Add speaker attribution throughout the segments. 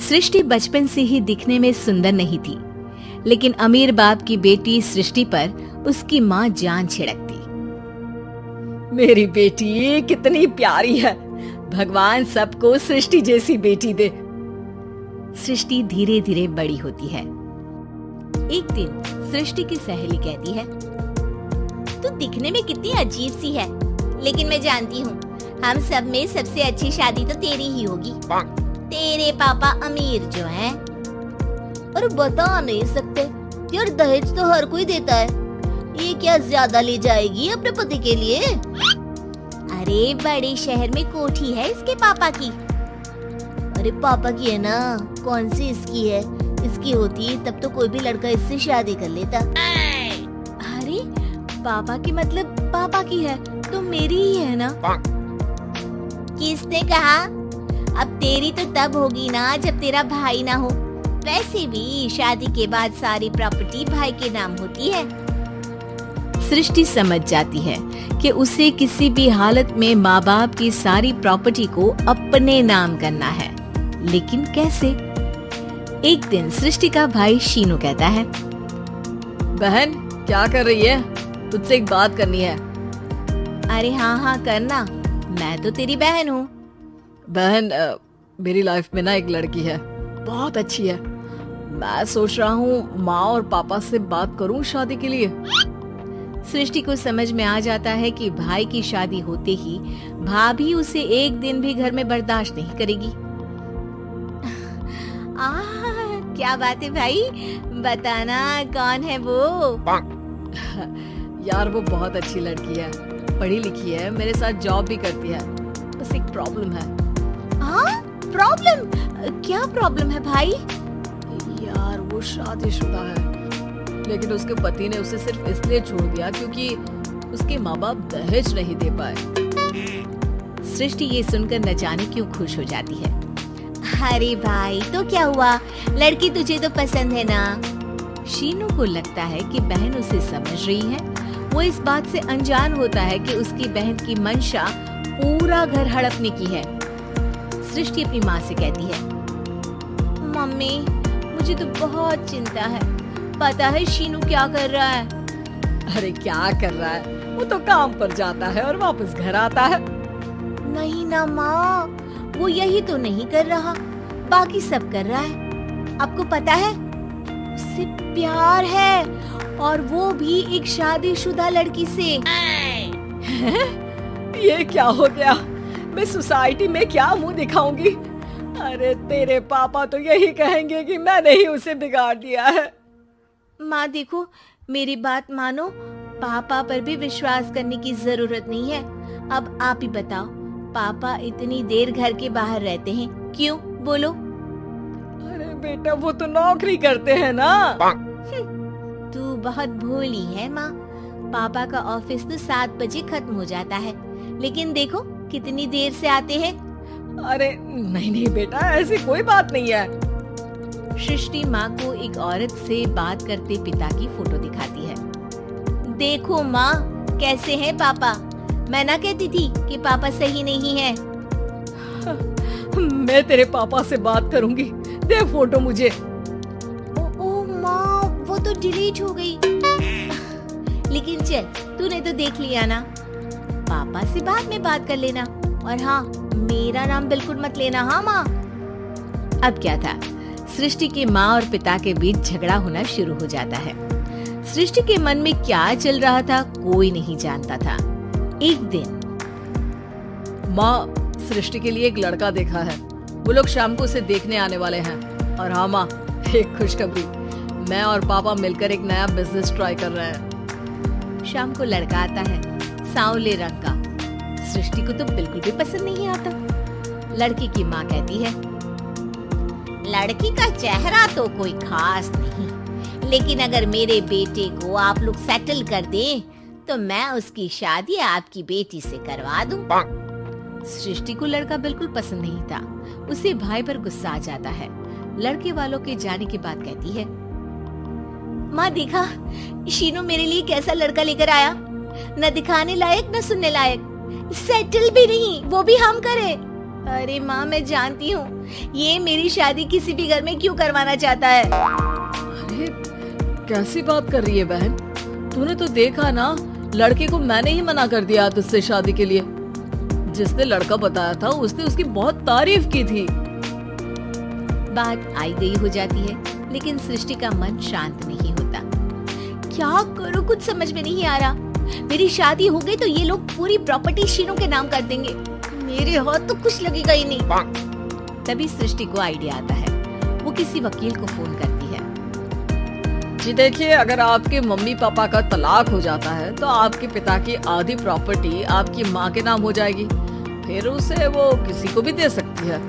Speaker 1: सृष्टि बचपन से ही दिखने में सुंदर नहीं थी, लेकिन अमीर बाप की बेटी सृष्टि पर उसकी माँ जान छिड़कती।
Speaker 2: मेरी बेटी कितनी प्यारी है, भगवान सबको सृष्टि जैसी बेटी दे।
Speaker 1: सृष्टि धीरे धीरे बड़ी होती है। एक दिन सृष्टि की सहेली कहती है,
Speaker 3: तू दिखने में कितनी अजीब सी है, लेकिन मैं जानती हूँ हम सब में सबसे अच्छी शादी तो तेरी ही होगी। तेरे पापा अमीर जो हैं। और बता नहीं सकते यार, दहेज तो हर कोई देता है, ये क्या ज्यादा ले जाएगी अपने पति के लिए? अरे बड़े शहर में कोठी है इसके पापा की। अरे पापा की है ना, कौन सी इसकी है? इसकी होती तब तो कोई भी लड़का इससे शादी कर लेता।
Speaker 1: अरे पापा की मतलब पापा की है तो मेरी ही है ना?
Speaker 3: किसने कहा? अब तेरी तो तब होगी ना जब तेरा भाई ना हो। वैसे भी शादी के बाद सारी प्रॉपर्टी भाई के नाम होती है।
Speaker 1: सृष्टि समझ जाती है कि उसे किसी भी हालत में माँ बाप की सारी प्रॉपर्टी को अपने नाम करना है, लेकिन कैसे? एक दिन सृष्टि का भाई शीनू कहता है,
Speaker 2: बहन क्या कर रही है? तुझसे एक बात करनी है।
Speaker 1: अरे हाँ करना, मैं तो तेरी बहन हूँ।
Speaker 2: बहन मेरी लाइफ में ना एक लड़की है, बहुत अच्छी है। मैं सोच रहा हूँ माँ और पापा से बात करूँ शादी के लिए।
Speaker 1: सृष्टि को समझ में आ जाता है कि भाई की शादी होते ही भाभी उसे एक दिन भी घर में बर्दाश्त नहीं करेगी।
Speaker 3: क्या बात है भाई, बताना कौन है वो?
Speaker 2: यार वो बहुत अच्छी लड़की है, पढ़ी लिखी है, मेरे साथ जॉब भी करती है। बस एक प्रॉब्लम है।
Speaker 3: प्रॉब्लम? क्या प्रॉब्लम है भाई?
Speaker 2: यार वो शादीशुदा है, लेकिन उसके पति ने उसे सिर्फ इसलिए छोड़ दिया क्योंकि उसके माँ बाप दहेज नहीं दे पाए।
Speaker 1: सृष्टि ये सुनकर न जाने क्यों खुश हो जाती है।
Speaker 3: अरे भाई तो क्या हुआ, लड़की तुझे तो पसंद है ना?
Speaker 1: शीनू को लगता है कि बहन उसे समझ रही है। वो इस बात से अनजान होता है कि उसकी बहन की मंशा पूरा घर हड़पने की है। सृष्टि अपनी माँ से कहती है,
Speaker 3: मम्मी मुझे तो बहुत चिंता है, पता है शीनू क्या कर रहा है?
Speaker 2: अरे क्या कर रहा है, वो तो काम पर जाता है और वापस घर आता है।
Speaker 3: नहीं ना माँ, वो यही तो नहीं कर रहा, बाकी सब कर रहा है। आपको पता है उससे प्यार है, और वो भी एक शादीशुदा लड़की से।
Speaker 2: ये क्या हो गया, मैं सोसाइटी में क्या मुंह दिखाऊंगी? अरे तेरे पापा तो यही कहेंगे कि मैंने ही उसे बिगाड़ दिया है।
Speaker 3: माँ देखो, मेरी बात मानो, पापा पर भी विश्वास करने की जरूरत नहीं है। अब आप ही बताओ, पापा इतनी देर घर के बाहर रहते हैं क्यों? बोलो।
Speaker 2: अरे बेटा वो तो नौकरी करते हैं ना।
Speaker 3: तू बहुत भोली है माँ, पापा का ऑफिस तो 7 बजे खत्म हो जाता है, लेकिन देखो कितनी देर से आते हैं।
Speaker 2: अरे नहीं बेटा, ऐसी कोई बात नहीं है।
Speaker 1: सृष्टि माँ को एक औरत से बात करते पिता की फोटो दिखाती है।
Speaker 3: देखो माँ कैसे हैं पापा, मैं ना कहती थी कि पापा सही नहीं है।
Speaker 2: मैं तेरे पापा से बात करूंगी, दे फोटो मुझे।
Speaker 3: ओ माँ, वो तो डिलीट हो गई। लेकिन चल, तूने तो देख लिया ना, पापा से बाद में बात कर लेना। और हाँ, मेरा नाम बिल्कुल मत लेना। हाँ माँ।
Speaker 1: अब क्या था, सृष्टि के माँ और पिता के बीच झगड़ा होना शुरू हो जाता है। सृष्टि के मन में क्या चल रहा था कोई नहीं जानता था। एक दिन,
Speaker 2: माँ सृष्टि के लिए एक लड़का देखा है, वो लोग शाम को उसे देखने आने वाले हैं। और हाँ माँ, एक खुशखबरी, मैं और पापा मिलकर एक नया बिजनेस ट्राई कर रहे हैं।
Speaker 1: शाम को लड़का आता है, सांवले रंग का। सृष्टि को तो बिल्कुल भी पसंद नहीं आता। लड़की की माँ कहती है,
Speaker 3: लड़की का चेहरा तो कोई खास नहीं, लेकिन अगर मेरे बेटे को आप लोग सेटल कर दें तो मैं उसकी शादी आपकी बेटी से करवा दूं।
Speaker 1: सृष्टि को लड़का बिल्कुल पसंद नहीं था। उसे भाई पर गुस्सा आ जाता है। लड़के वालों के जाने के बाद कहती है,
Speaker 3: माँ देखा शीनू मेरे लिए कैसा लड़का लेकर आया, न दिखाने लायक न सुनने लायक, सेटल भी नहीं, वो भी हम करें। अरे माँ, मैं जानती हूँ ये मेरी शादी किसी भी घर में क्यों करवाना चाहता है।
Speaker 2: अरे कैसी बात कर रही है बहन, तूने तो देखा ना, लड़के को मैंने ही मना कर दिया तुझसे शादी के लिए। जिसने लड़का बताया था उसने उसकी बहुत तारीफ की थी।
Speaker 1: बात आई गई हो जाती है, लेकिन सृष्टि का मन शांत नहीं होता।
Speaker 3: क्या करूँ, कुछ समझ में नहीं आ रहा। मेरी शादी हो गई तो ये लोग पूरी प्रॉपर्टी शीनू के नाम कर देंगे। मेरे हाथ तो कुछ लगेगा ही नहीं।
Speaker 1: तभी सृष्टि को आइडिया आता है। वो किसी वकील को फोन करती है।
Speaker 2: जी देखिए, अगर आपके मम्मी पापा का तलाक हो जाता है तो आपके पिता की आधी प्रॉपर्टी आपकी माँ के नाम हो जाएगी, फिर उसे वो किसी को भी दे सकती है।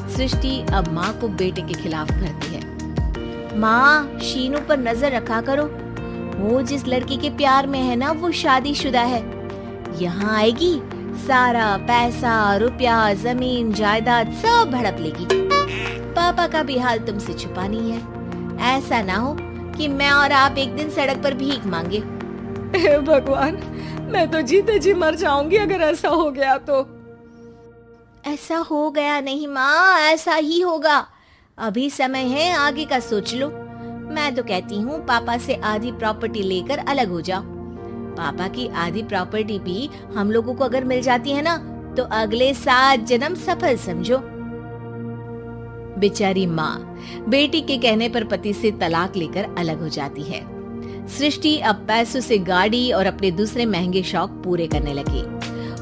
Speaker 1: सृष्टि अब माँ को बेटे के खिलाफ करती है।
Speaker 3: माँ, शीनू पर नजर रखा करो। वो जिस लड़की के प्यार में है ना, वो शादीशुदा है। यहाँ आएगी, सारा पैसा, रुपया, जमीन, जायदाद सब हड़प लेगी। पापा का भी हाल तुमसे छुपा नहीं है। ऐसा ना हो कि मैं और आप एक दिन सड़क पर भीख मांगे।
Speaker 2: हे भगवान, मैं तो जीते जी मर जाऊंगी अगर ऐसा हो गया तो।
Speaker 3: ऐसा हो गया नहीं माँ, ऐसा ही होगा। अभी समय है, आगे का सोच लो। मैं तो कहती हूँ पापा से आधी प्रॉपर्टी लेकर अलग हो जाओ। पापा की आधी प्रॉपर्टी भी हम लोगों को अगर मिल जाती है ना, तो अगले 7 जन्म सफल समझो।
Speaker 1: बेचारी माँ बेटी के कहने पर पति से तलाक लेकर अलग हो जाती है। सृष्टि अब पैसों से गाड़ी और अपने दूसरे महंगे शौक पूरे करने लगी।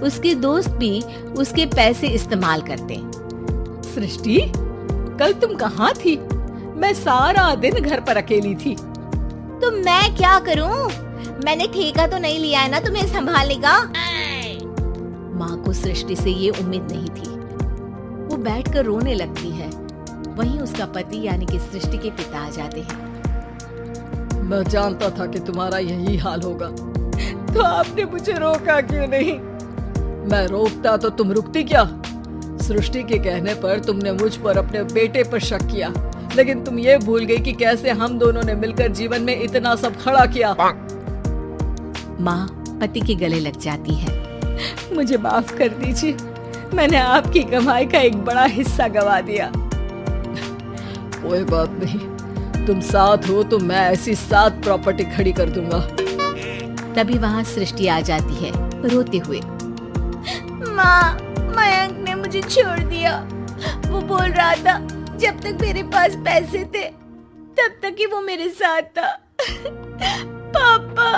Speaker 1: उसके दोस्त भी उसके पैसे इस्तेमाल करते।
Speaker 2: सृष्टि, कल तुम कहाँ थी? मैं सारा दिन घर पर अकेली थी।
Speaker 3: तो मैं क्या करूं? मैंने ठेका तो नहीं लिया है ना तुम्हें संभालने का।
Speaker 1: माँ को सृष्टि से ये उम्मीद नहीं थी। वो बैठकर रोने लगती है। वहीं उसका पति यानी कि सृष्टि के पिता आ जाते हैं।
Speaker 2: मैं जानता था कि तुम्हारा यही हाल होगा, तो आपने मुझे रोका क्यों नहीं? मैं रोकता तो तुम रुकती क्या? सृष्टि के कहने पर तुमने मुझ पर, अपने बेटे पर शक किया, लेकिन तुम ये भूल गई कि कैसे हम दोनों ने मिलकर जीवन में इतना सब खड़ा किया।
Speaker 1: माँ पति के गले लग जाती है।
Speaker 2: मुझे माफ कर दीजिए, मैंने आपकी कमाई का एक बड़ा हिस्सा गवा दिया। कोई बात नहीं, तुम साथ हो तो मैं ऐसी 7 प्रॉपर्टी खड़ी कर दूंगा।
Speaker 1: तभी वहाँ सृष्टि आ जाती है रोते हुए।
Speaker 3: माँ, मयंक ने मुझे छोड़ दिया। वो बोल रहा था जब तक मेरे पास पैसे थे तब तक ही वो मेरे साथ था। पापा,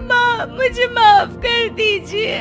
Speaker 3: माँ, मुझे माफ कर दीजिए।